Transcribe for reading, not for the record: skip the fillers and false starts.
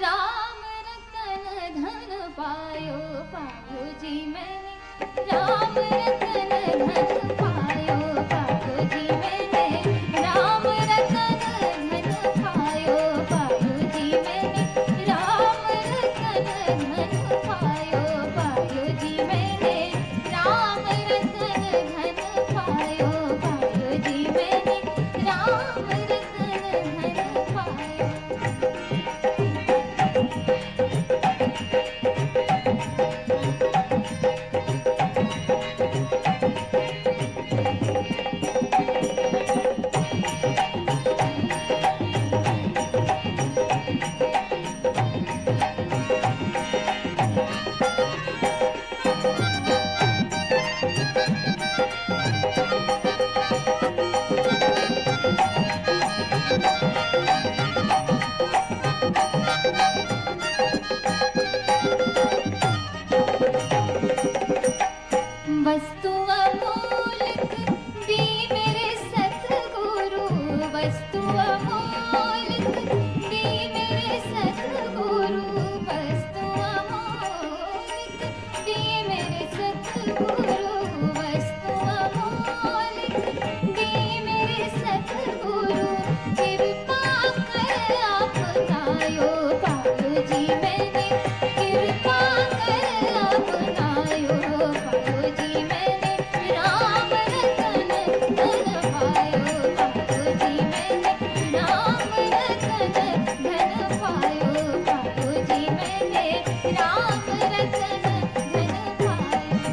राम रतन धन पायो पायो जी मैंने, राम रतन धन पायो पायो जी मैंने, राम रतन धन पायो पायो जी मैंने, राम रतन धन पायो पायो जी मैंने, राम रतन धन पायो पायो जी मैंने, राम रतन धन पायो। वस्तु अमोलक दी मेरे सतगुरु, वस्तु अमोलक दी मेरे सतगुरु, वस्तु अमोलक दी मेरे सतगुरु, वस्तु अमोलक दी मेरे सतगुरु, कृपा कर अपनायो पायो जी मैंने, कृपा कर अपनायो पायो जी मैंने, राम रतन धन पायो पायो जी मैंने, राम रतन धन पायो पायो जी मैंने, राम रतन धन पायो।